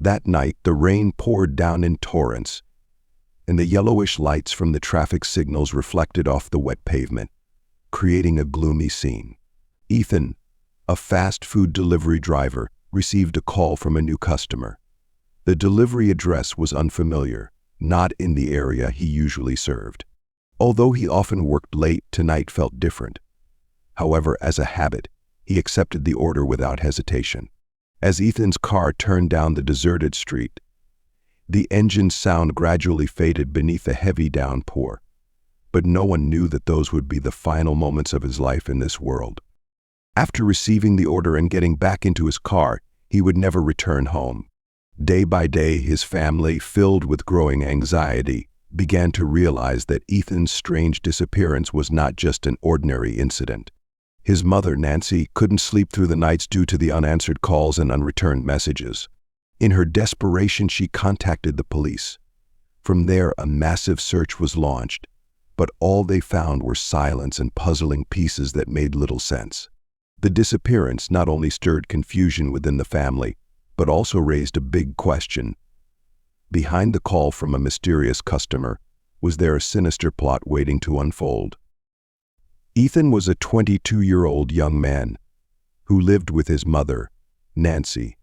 That night, the rain poured down in torrents, and the yellowish lights from the traffic signals reflected off the wet pavement, creating a gloomy scene. Ethan, a fast food delivery driver, received a call from a new customer. The delivery address was unfamiliar, not in the area he usually served. Although he often worked late, tonight felt different. However, as a habit, he accepted the order without hesitation. As Ethan's car turned down the deserted street, the engine's sound gradually faded beneath a heavy downpour. But no one knew that those would be the final moments of his life in this world. After receiving the order and getting back into his car, he would never return home. Day by day, his family, filled with growing anxiety, began to realize that Ethan's strange disappearance was not just an ordinary incident. His mother, Nancy, couldn't sleep through the nights due to the unanswered calls and unreturned messages. In her desperation, she contacted the police. From there, a massive search was launched, but all they found were silence and puzzling pieces that made little sense. The disappearance not only stirred confusion within the family, but also raised a big question. Behind the call from a mysterious customer, was there a sinister plot waiting to unfold? Ethan was a 22-year-old young man who lived with his mother, Nancy,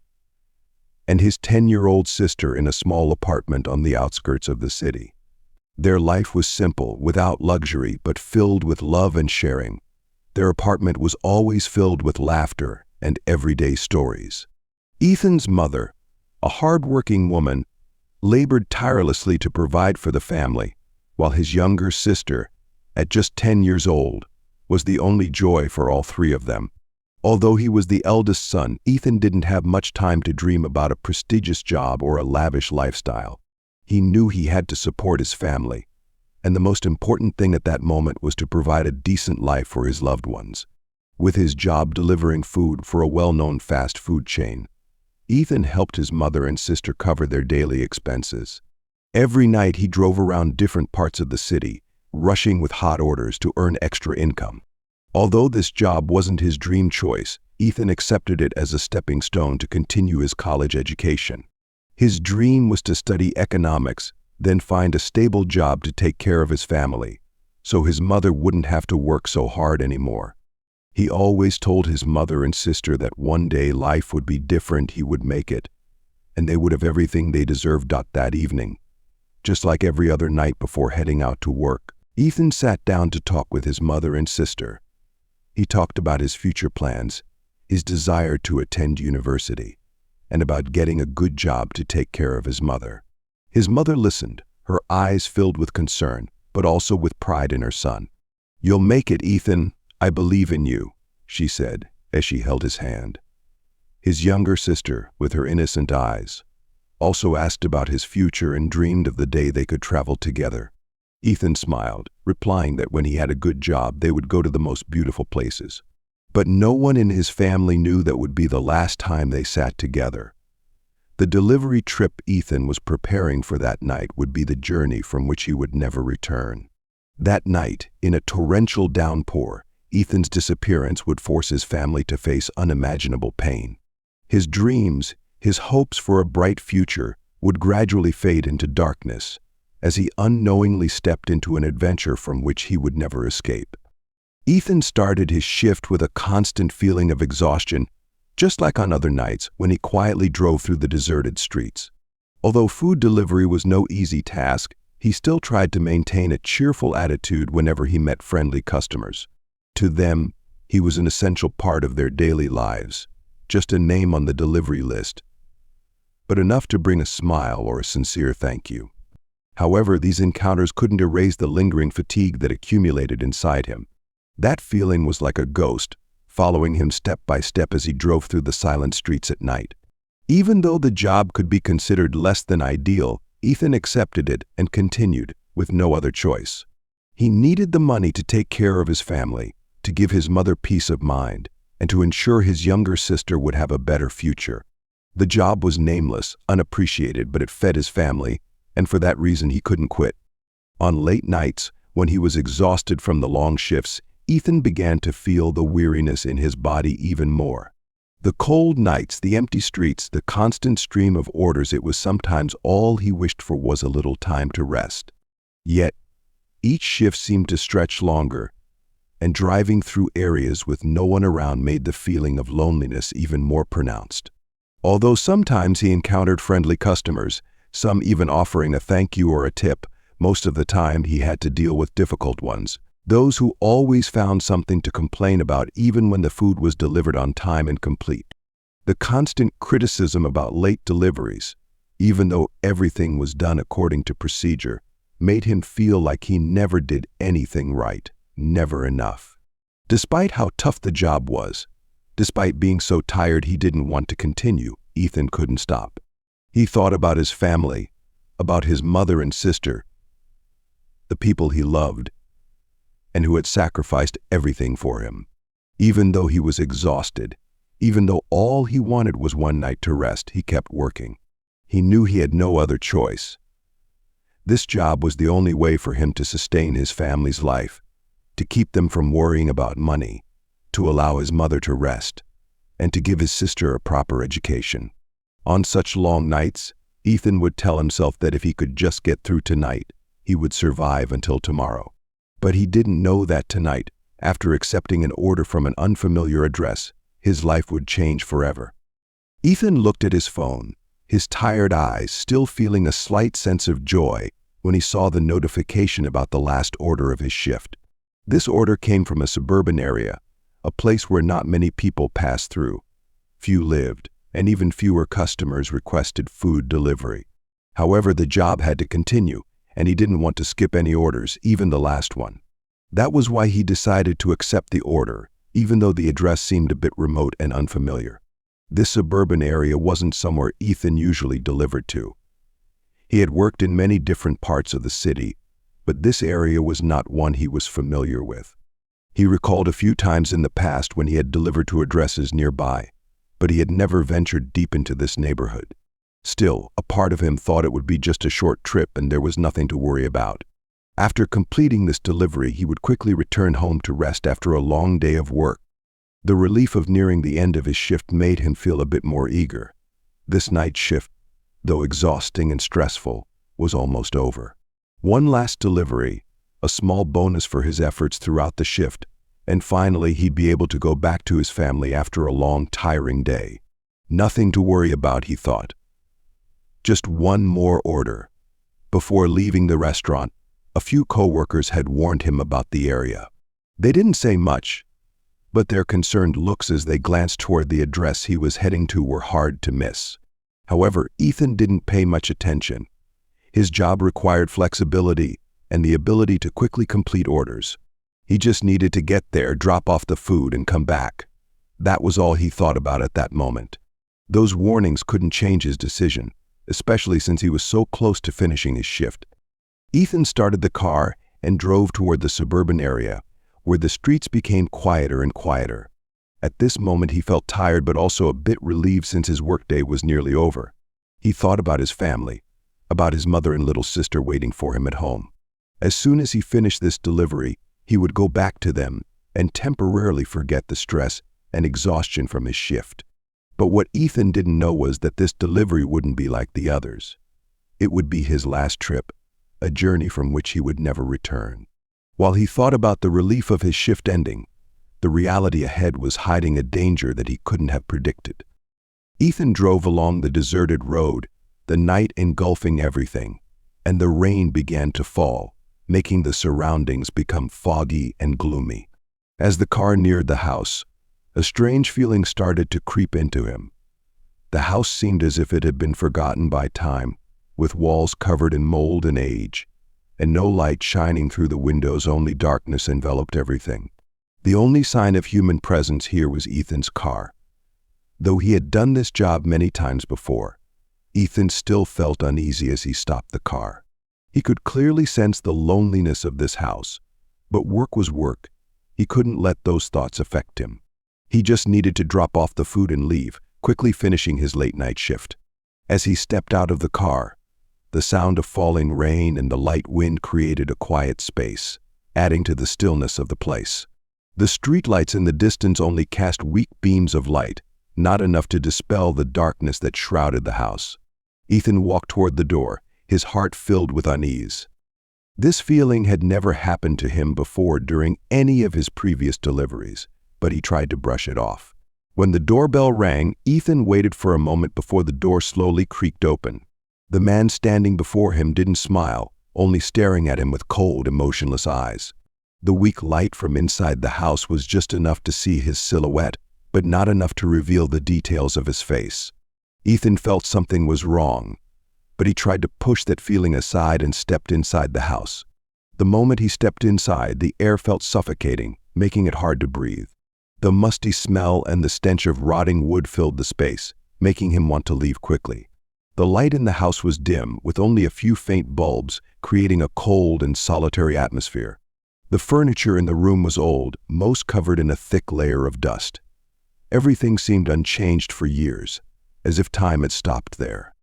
and his 10-year-old sister in a small apartment on the outskirts of the city. Their life was simple, without luxury, but filled with love and sharing. Their apartment was always filled with laughter and everyday stories. Ethan's mother, a hard-working woman, labored tirelessly to provide for the family, while his younger sister, at just 10 years old, was the only joy for all three of them. Although he was the eldest son, Ethan didn't have much time to dream about a prestigious job or a lavish lifestyle. He knew he had to support his family, and the most important thing at that moment was to provide a decent life for his loved ones. With his job delivering food for a well-known fast food chain, Ethan helped his mother and sister cover their daily expenses. Every night he drove around different parts of the city, rushing with hot orders to earn extra income. Although this job wasn't his dream choice, Ethan accepted it as a stepping stone to continue his college education. His dream was to study economics, then find a stable job to take care of his family, so his mother wouldn't have to work so hard anymore. He always told his mother and sister that one day life would be different, he would make it, and they would have everything they deserved. That evening, just like every other night before heading out to work, Ethan sat down to talk with his mother and sister. He talked about his future plans, his desire to attend university, and about getting a good job to take care of his mother. His mother listened, her eyes filled with concern, but also with pride in her son. "You'll make it, Ethan. I believe in you," she said as she held his hand. His younger sister, with her innocent eyes, also asked about his future and dreamed of the day they could travel together. Ethan smiled, replying that when he had a good job, they would go to the most beautiful places. But no one in his family knew that would be the last time they sat together. The delivery trip Ethan was preparing for that night would be the journey from which he would never return. That night, in a torrential downpour, Ethan's disappearance would force his family to face unimaginable pain. His dreams, his hopes for a bright future, would gradually fade into darkness as he unknowingly stepped into an adventure from which he would never escape. Ethan started his shift with a constant feeling of exhaustion, just like on other nights when he quietly drove through the deserted streets. Although food delivery was no easy task, he still tried to maintain a cheerful attitude whenever he met friendly customers. To them, he was an essential part of their daily lives, just a name on the delivery list, but enough to bring a smile or a sincere thank you. However, these encounters couldn't erase the lingering fatigue that accumulated inside him. That feeling was like a ghost, following him step by step as he drove through the silent streets at night. Even though the job could be considered less than ideal, Ethan accepted it and continued, with no other choice. He needed the money to take care of his family, to give his mother peace of mind, and to ensure his younger sister would have a better future. The job was nameless, unappreciated, but it fed his family, and for that reason he couldn't quit. On late nights, when he was exhausted from the long shifts, Ethan began to feel the weariness in his body even more. The cold nights, the empty streets, the constant stream of orders, it was sometimes all he wished for was a little time to rest. Yet, each shift seemed to stretch longer, and driving through areas with no one around made the feeling of loneliness even more pronounced. Although sometimes he encountered friendly customers, some even offering a thank you or a tip, most of the time he had to deal with difficult ones, those who always found something to complain about even when the food was delivered on time and complete. The constant criticism about late deliveries, even though everything was done according to procedure, made him feel like he never did anything right, never enough. Despite how tough the job was, despite being so tired he didn't want to continue, Ethan couldn't stop. He thought about his family, about his mother and sister, the people he loved, and who had sacrificed everything for him. Even though he was exhausted, even though all he wanted was one night to rest, he kept working. He knew he had no other choice. This job was the only way for him to sustain his family's life, to keep them from worrying about money, to allow his mother to rest, and to give his sister a proper education. On such long nights, Ethan would tell himself that if he could just get through tonight, he would survive until tomorrow. But he didn't know that tonight, after accepting an order from an unfamiliar address, his life would change forever. Ethan looked at his phone, his tired eyes still feeling a slight sense of joy when he saw the notification about the last order of his shift. This order came from a suburban area, a place where not many people passed through. Few lived, and even fewer customers requested food delivery. However, the job had to continue, and he didn't want to skip any orders, even the last one. That was why he decided to accept the order, even though the address seemed a bit remote and unfamiliar. This suburban area wasn't somewhere Ethan usually delivered to. He had worked in many different parts of the city, but this area was not one he was familiar with. He recalled a few times in the past when he had delivered to addresses nearby, but he had never ventured deep into this neighborhood. Still, a part of him thought it would be just a short trip and there was nothing to worry about. After completing this delivery, he would quickly return home to rest after a long day of work. The relief of nearing the end of his shift made him feel a bit more eager. This night shift, though exhausting and stressful, was almost over. One last delivery, a small bonus for his efforts throughout the shift, and finally he'd be able to go back to his family after a long, tiring day. Nothing to worry about, he thought. Just one more order. Before leaving the restaurant, a few coworkers had warned him about the area. They didn't say much, but their concerned looks as they glanced toward the address he was heading to were hard to miss. However, Ethan didn't pay much attention. His job required flexibility and the ability to quickly complete orders. He just needed to get there, drop off the food, and come back. That was all he thought about at that moment. Those warnings couldn't change his decision, especially since he was so close to finishing his shift. Ethan started the car and drove toward the suburban area, where the streets became quieter and quieter. At this moment he felt tired but also a bit relieved since his workday was nearly over. He thought about his family, about his mother and little sister waiting for him at home. As soon as he finished this delivery, he would go back to them and temporarily forget the stress and exhaustion from his shift. But what Ethan didn't know was that this delivery wouldn't be like the others. It would be his last trip, a journey from which he would never return. While he thought about the relief of his shift ending, the reality ahead was hiding a danger that he couldn't have predicted. Ethan drove along the deserted road, the night engulfing everything, and the rain began to fall, making the surroundings become foggy and gloomy. As the car neared the house, a strange feeling started to creep into him. The house seemed as if it had been forgotten by time, with walls covered in mold and age, and no light shining through the windows, only darkness enveloped everything. The only sign of human presence here was Ethan's car. Though he had done this job many times before, Ethan still felt uneasy as he stopped the car. He could clearly sense the loneliness of this house, but work was work. He couldn't let those thoughts affect him. He just needed to drop off the food and leave, quickly finishing his late-night shift. As he stepped out of the car, the sound of falling rain and the light wind created a quiet space, adding to the stillness of the place. The streetlights in the distance only cast weak beams of light, not enough to dispel the darkness that shrouded the house. Ethan walked toward the door, his heart filled with unease. This feeling had never happened to him before during any of his previous deliveries, but he tried to brush it off. When the doorbell rang, Ethan waited for a moment before the door slowly creaked open. The man standing before him didn't smile, only staring at him with cold, emotionless eyes. The weak light from inside the house was just enough to see his silhouette, but not enough to reveal the details of his face. Ethan felt something was wrong, but he tried to push that feeling aside and stepped inside the house. The moment he stepped inside, the air felt suffocating, making it hard to breathe. The musty smell and the stench of rotting wood filled the space, making him want to leave quickly. The light in the house was dim, with only a few faint bulbs, creating a cold and solitary atmosphere. The furniture in the room was old, most covered in a thick layer of dust. Everything seemed unchanged for years, as if time had stopped there.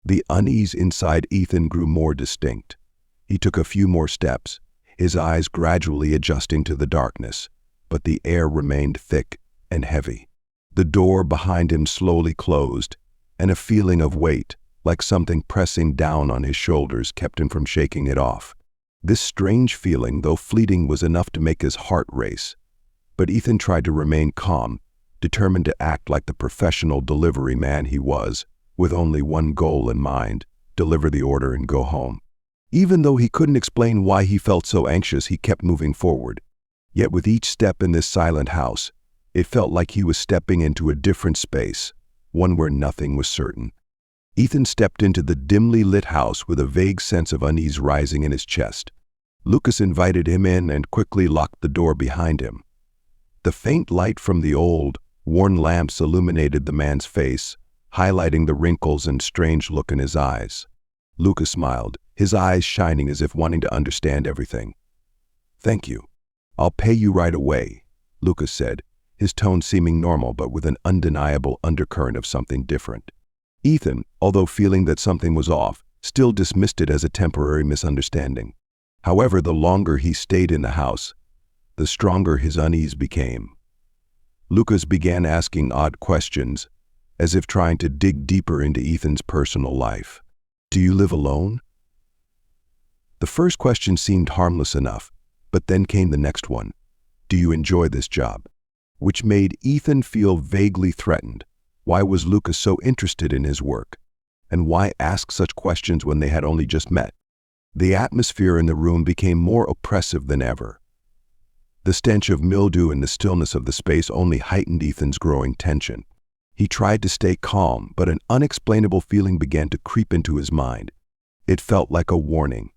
The unease inside Ethan grew more distinct. He took a few more steps, his eyes gradually adjusting to the darkness, but the air remained thick and heavy. The door behind him slowly closed, and a feeling of weight, like something pressing down on his shoulders, kept him from shaking it off. This strange feeling, though fleeting, was enough to make his heart race. But Ethan tried to remain calm, determined to act like the professional delivery man he was, with only one goal in mind: deliver the order and go home. Even though he couldn't explain why he felt so anxious, he kept moving forward. Yet with each step in this silent house, it felt like he was stepping into a different space, one where nothing was certain. Ethan stepped into the dimly lit house with a vague sense of unease rising in his chest. Lucas invited him in and quickly locked the door behind him. The faint light from the old, worn lamps illuminated the man's face, highlighting the wrinkles and strange look in his eyes. Lucas smiled, his eyes shining as if wanting to understand everything. "Thank you. I'll pay you right away," Lucas said, his tone seeming normal but with an undeniable undercurrent of something different. Ethan, although feeling that something was off, still dismissed it as a temporary misunderstanding. However, the longer he stayed in the house, the stronger his unease became. Lucas began asking odd questions, as if trying to dig deeper into Ethan's personal life. "Do you live alone?" The first question seemed harmless enough, but then came the next one. "Do you enjoy this job?" Which made Ethan feel vaguely threatened. Why was Lucas so interested in his work? And why ask such questions when they had only just met? The atmosphere in the room became more oppressive than ever. The stench of mildew and the stillness of the space only heightened Ethan's growing tension. He tried to stay calm, but an unexplainable feeling began to creep into his mind. It felt like a warning,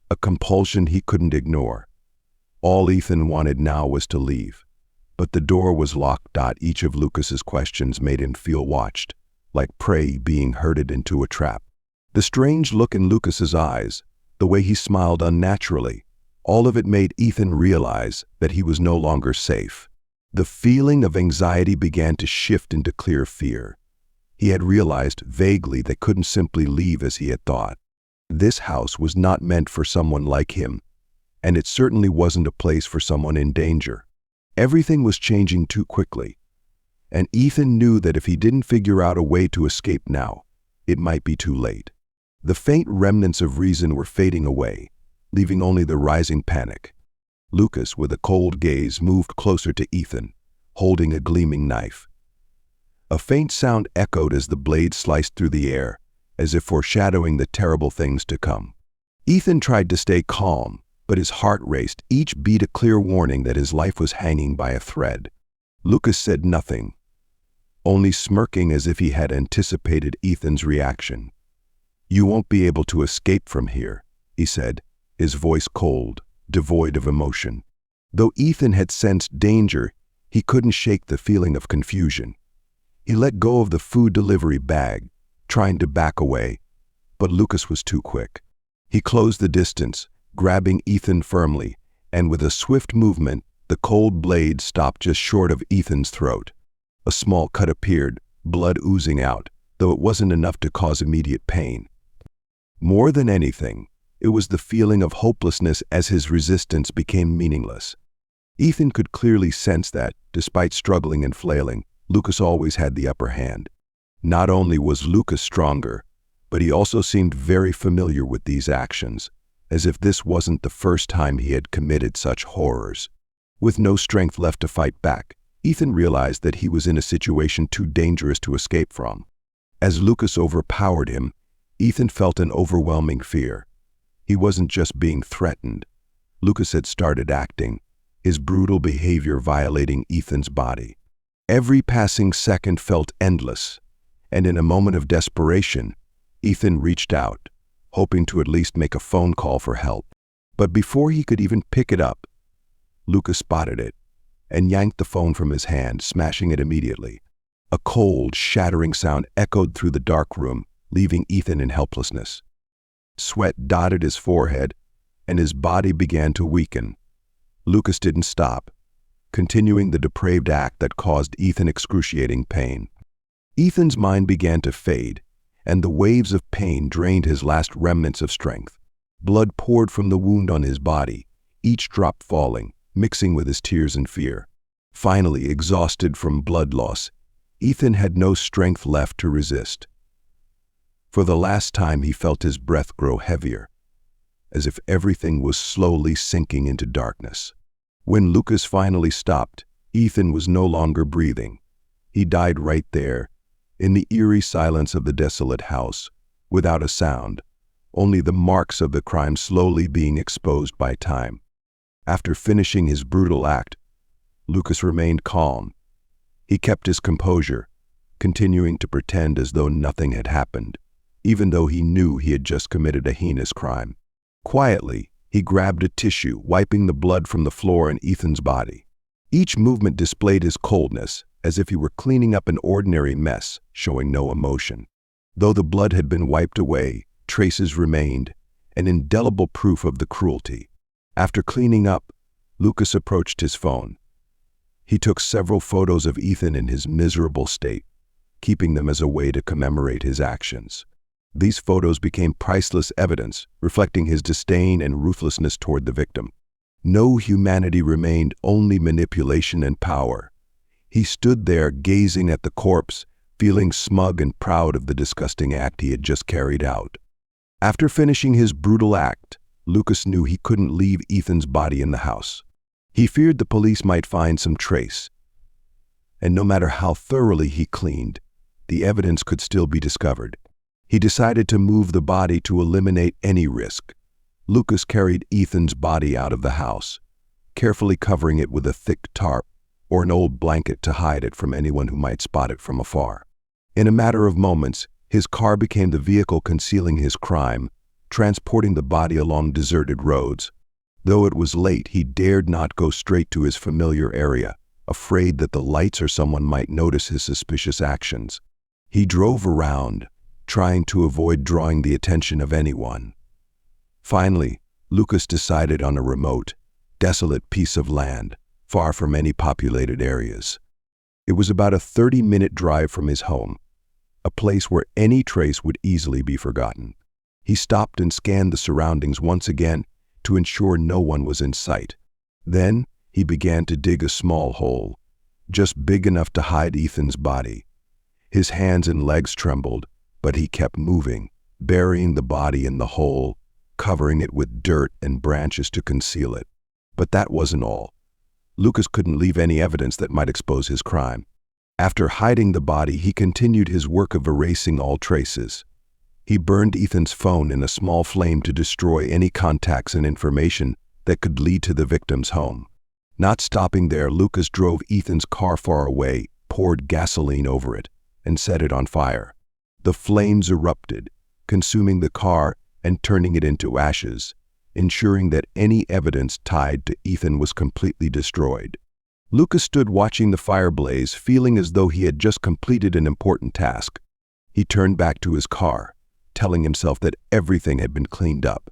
a compulsion he couldn't ignore. All Ethan wanted now was to leave. But the door was locked. Each of Lucas's questions made him feel watched, like prey being herded into a trap. The strange look in Lucas's eyes, the way he smiled unnaturally, all of it made Ethan realize that he was no longer safe. The feeling of anxiety began to shift into clear fear. He had realized vaguely they couldn't simply leave as he had thought. This house was not meant for someone like him, and it certainly wasn't a place for someone in danger. Everything was changing too quickly, and Ethan knew that if he didn't figure out a way to escape now, it might be too late. The faint remnants of reason were fading away, leaving only the rising panic. Lucas, with a cold gaze, moved closer to Ethan, holding a gleaming knife. A faint sound echoed as the blade sliced through the air, as if foreshadowing the terrible things to come. Ethan tried to stay calm, but his heart raced, each beat a clear warning that his life was hanging by a thread. Lucas said nothing, only smirking as if he had anticipated Ethan's reaction. "You won't be able to escape from here," he said, his voice cold, devoid of emotion. Though Ethan had sensed danger, he couldn't shake the feeling of confusion. He let go of the food delivery bag, trying to back away, but Lucas was too quick. He closed the distance, grabbing Ethan firmly, and with a swift movement, the cold blade stopped just short of Ethan's throat. A small cut appeared, blood oozing out, though it wasn't enough to cause immediate pain. More than anything, it was the feeling of hopelessness as his resistance became meaningless. Ethan could clearly sense that, despite struggling and flailing, Lucas always had the upper hand. Not only was Lucas stronger, but he also seemed very familiar with these actions, as if this wasn't the first time he had committed such horrors. With no strength left to fight back, Ethan realized that he was in a situation too dangerous to escape from. As Lucas overpowered him, Ethan felt an overwhelming fear. He wasn't just being threatened. Lucas had started acting, his brutal behavior violating Ethan's body. Every passing second felt endless, and in a moment of desperation, Ethan reached out, hoping to at least make a phone call for help. But before he could even pick it up, Lucas spotted it and yanked the phone from his hand, smashing it immediately. A cold, shattering sound echoed through the dark room, leaving Ethan in helplessness. Sweat dotted his forehead, and his body began to weaken. Lucas didn't stop, continuing the depraved act that caused Ethan excruciating pain. Ethan's mind began to fade, and the waves of pain drained his last remnants of strength. Blood poured from the wound on his body, each drop falling, mixing with his tears and fear. Finally, exhausted from blood loss, Ethan had no strength left to resist. For the last time, he felt his breath grow heavier, as if everything was slowly sinking into darkness. When Lucas finally stopped, Ethan was no longer breathing. He died right there, in the eerie silence of the desolate house, without a sound, only the marks of the crime slowly being exposed by time. After finishing his brutal act, Lucas remained calm. He kept his composure, continuing to pretend as though nothing had happened, even though he knew he had just committed a heinous crime. Quietly, he grabbed a tissue, wiping the blood from the floor and Ethan's body. Each movement displayed his coldness, as if he were cleaning up an ordinary mess, showing no emotion. Though the blood had been wiped away, traces remained, an indelible proof of the cruelty. After cleaning up, Lucas approached his phone. He took several photos of Ethan in his miserable state, keeping them as a way to commemorate his actions. These photos became priceless evidence, reflecting his disdain and ruthlessness toward the victim. No humanity remained, only manipulation and power. He stood there gazing at the corpse, feeling smug and proud of the disgusting act he had just carried out. After finishing his brutal act, Lucas knew he couldn't leave Ethan's body in the house. He feared the police might find some trace, and no matter how thoroughly he cleaned, the evidence could still be discovered. He decided to move the body to eliminate any risk. Lucas carried Ethan's body out of the house, carefully covering it with a thick tarp or an old blanket to hide it from anyone who might spot it from afar. In a matter of moments, his car became the vehicle concealing his crime, transporting the body along deserted roads. Though it was late, he dared not go straight to his familiar area, afraid that the lights or someone might notice his suspicious actions. He drove around, trying to avoid drawing the attention of anyone. Finally, Lucas decided on a remote, desolate piece of land, far from any populated areas. It was about a 30-minute drive from his home, a place where any trace would easily be forgotten. He stopped and scanned the surroundings once again to ensure no one was in sight. Then, he began to dig a small hole, just big enough to hide Ethan's body. His hands and legs trembled, but he kept moving, burying the body in the hole, covering it with dirt and branches to conceal it. But that wasn't all. Lucas couldn't leave any evidence that might expose his crime. After hiding the body, he continued his work of erasing all traces. He burned Ethan's phone in a small flame to destroy any contacts and information that could lead to the victim's home. Not stopping there, Lucas drove Ethan's car far away, poured gasoline over it, and set it on fire. The flames erupted, consuming the car and turning it into ashes, ensuring that any evidence tied to Ethan was completely destroyed. Lucas stood watching the fire blaze, feeling as though he had just completed an important task. He turned back to his car, telling himself that everything had been cleaned up.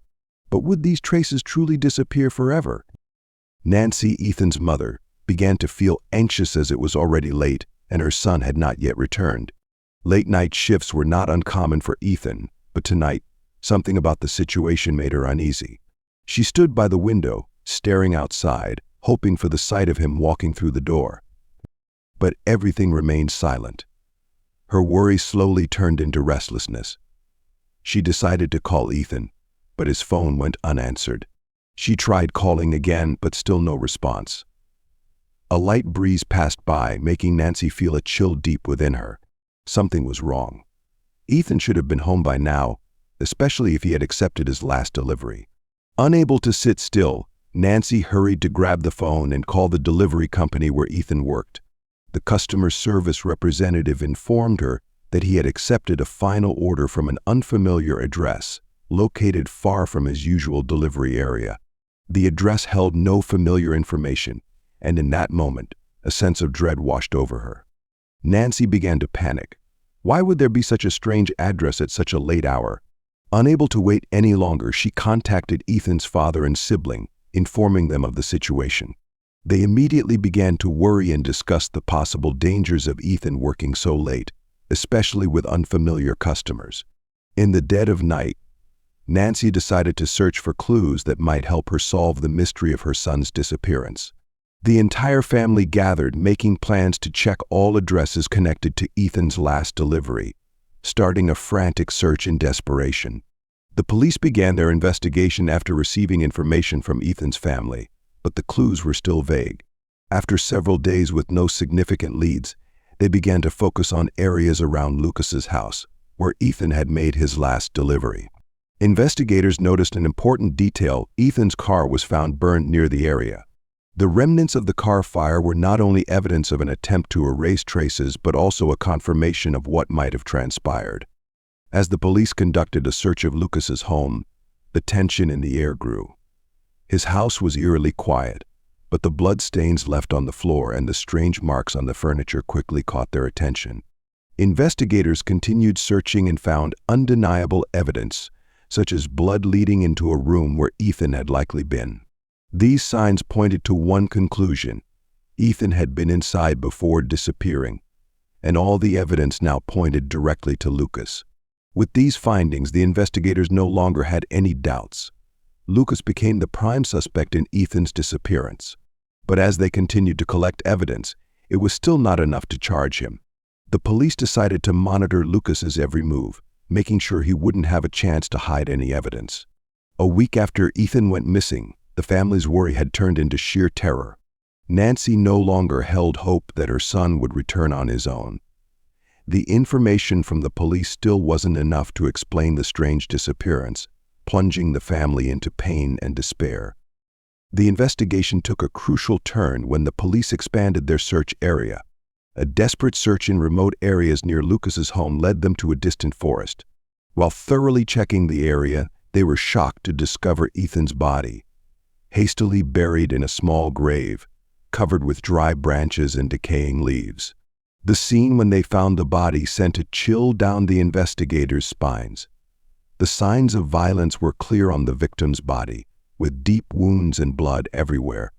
But would these traces truly disappear forever? Nancy, Ethan's mother, began to feel anxious as it was already late and her son had not yet returned. Late-night shifts were not uncommon for Ethan, but tonight, something about the situation made her uneasy. She stood by the window, staring outside, hoping for the sight of him walking through the door. but everything remained silent. Her worry slowly turned into restlessness. She decided to call Ethan, but his phone went unanswered. She tried calling again, but still no response. A light breeze passed by, making Nancy feel a chill deep within her. Something was wrong. Ethan should have been home by now, especially if he had accepted his last delivery. Unable to sit still, Nancy hurried to grab the phone and call the delivery company where Ethan worked. The customer service representative informed her that he had accepted a final order from an unfamiliar address, located far from his usual delivery area. The address held no familiar information, and in that moment, a sense of dread washed over her. Nancy began to panic. Why would there be such a strange address at such a late hour? Unable to wait any longer, she contacted Ethan's father and sibling, informing them of the situation. They immediately began to worry and discuss the possible dangers of Ethan working so late, especially with unfamiliar customers. In the dead of night, Nancy decided to search for clues that might help her solve the mystery of her son's disappearance. The entire family gathered, making plans to check all addresses connected to Ethan's last delivery, starting a frantic search in desperation. The police began their investigation after receiving information from Ethan's family, but the clues were still vague. After several days with no significant leads, they began to focus on areas around Lucas's house, where Ethan had made his last delivery. Investigators noticed an important detail: Ethan's car was found burned near the area. The remnants of the car fire were not only evidence of an attempt to erase traces, but also a confirmation of what might have transpired. As the police conducted a search of Lucas's home, the tension in the air grew. His house was eerily quiet, but the bloodstains left on the floor and the strange marks on the furniture quickly caught their attention. Investigators continued searching and found undeniable evidence, such as blood leading into a room where Ethan had likely been. These signs pointed to one conclusion: Ethan had been inside before disappearing, and all the evidence now pointed directly to Lucas. With these findings, the investigators no longer had any doubts. Lucas became the prime suspect in Ethan's disappearance. But as they continued to collect evidence, it was still not enough to charge him. The police decided to monitor Lucas's every move, making sure he wouldn't have a chance to hide any evidence. A week after Ethan went missing, the family's worry had turned into sheer terror. Nancy no longer held hope that her son would return on his own. The information from the police still wasn't enough to explain the strange disappearance, plunging the family into pain and despair. The investigation took a crucial turn when the police expanded their search area. A desperate search in remote areas near Lucas's home led them to a distant forest. While thoroughly checking the area, they were shocked to discover Ethan's body, hastily buried in a small grave, covered with dry branches and decaying leaves. The scene when they found the body sent a chill down the investigators' spines. The signs of violence were clear on the victim's body, with deep wounds and blood everywhere,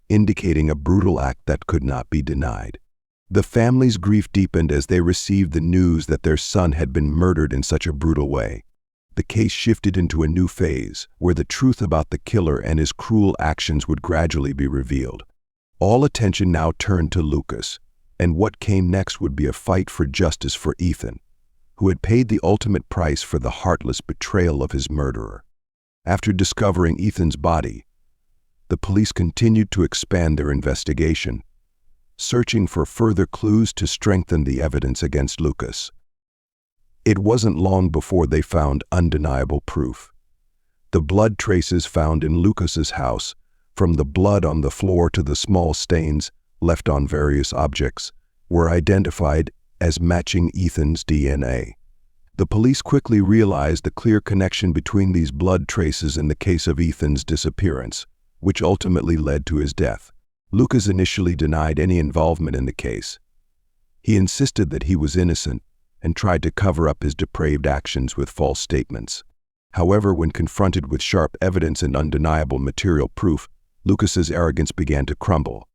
indicating a brutal act that could not be denied. The family's grief deepened as they received the news that their son had been murdered in such a brutal way. The case shifted into a new phase, where the truth about the killer and his cruel actions would gradually be revealed. All attention now turned to Lucas, and what came next would be a fight for justice for Ethan, who had paid the ultimate price for the heartless betrayal of his murderer. After discovering Ethan's body, the police continued to expand their investigation, searching for further clues to strengthen the evidence against Lucas. It wasn't long before they found undeniable proof. The blood traces found in Lucas's house, from the blood on the floor to the small stains left on various objects, were identified as matching Ethan's DNA. The police quickly realized the clear connection between these blood traces in the case of Ethan's disappearance, which ultimately led to his death. Lucas initially denied any involvement in the case. He insisted that he was innocent and tried to cover up his depraved actions with false statements. However, when confronted with sharp evidence and undeniable material proof, Lucas's arrogance began to crumble.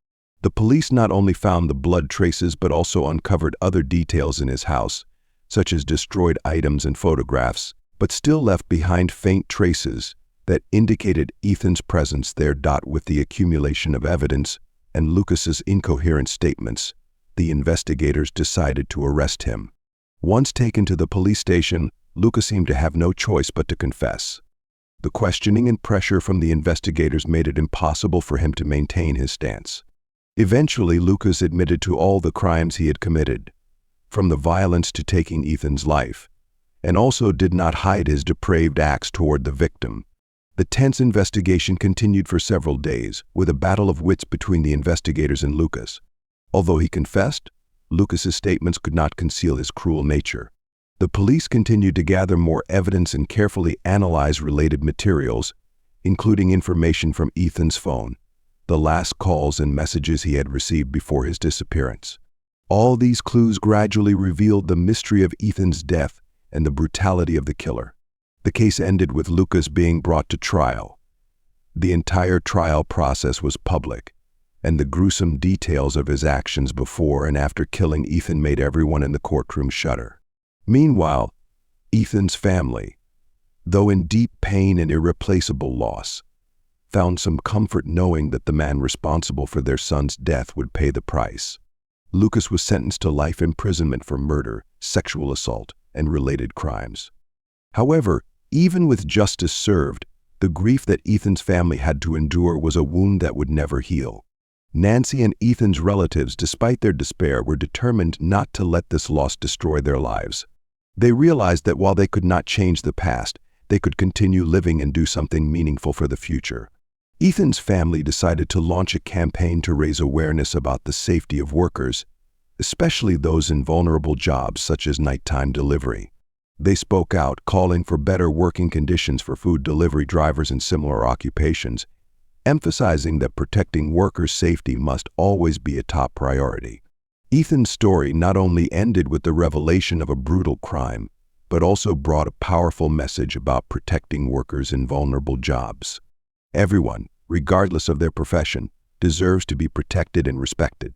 The police not only found the blood traces but also uncovered other details in his house, such as destroyed items and photographs, but still left behind faint traces that indicated Ethan's presence there. With the accumulation of evidence and Lucas's incoherent statements, the investigators decided to arrest him. Once taken to the police station, Lucas seemed to have no choice but to confess. The questioning and pressure from the investigators made it impossible for him to maintain his stance. Eventually, Lucas admitted to all the crimes he had committed, from the violence to taking Ethan's life, and also did not hide his depraved acts toward the victim. The tense investigation continued for several days, with a battle of wits between the investigators and Lucas. Although he confessed, Lucas's statements could not conceal his cruel nature. The police continued to gather more evidence and carefully analyze related materials, including information from Ethan's phone, the last calls and messages he had received before his disappearance. All these clues gradually revealed the mystery of Ethan's death and the brutality of the killer. The case ended with Lucas being brought to trial. The entire trial process was public, and the gruesome details of his actions before and after killing Ethan made everyone in the courtroom shudder. Meanwhile, Ethan's family, though in deep pain and irreplaceable loss, found some comfort knowing that the man responsible for their son's death would pay the price. Lucas was sentenced to life imprisonment for murder, sexual assault, and related crimes. However, even with justice served, the grief that Ethan's family had to endure was a wound that would never heal. Nancy and Ethan's relatives, despite their despair, were determined not to let this loss destroy their lives. They realized that while they could not change the past, they could continue living and do something meaningful for the future. Ethan's family decided to launch a campaign to raise awareness about the safety of workers, especially those in vulnerable jobs such as nighttime delivery. They spoke out, calling for better working conditions for food delivery drivers and similar occupations, emphasizing that protecting workers' safety must always be a top priority. Ethan's story not only ended with the revelation of a brutal crime, but also brought a powerful message about protecting workers in vulnerable jobs. Everyone, regardless of their profession, deserves to be protected and respected.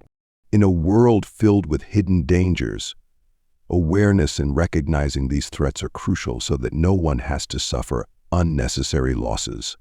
In a world filled with hidden dangers, awareness and recognizing these threats are crucial so that no one has to suffer unnecessary losses.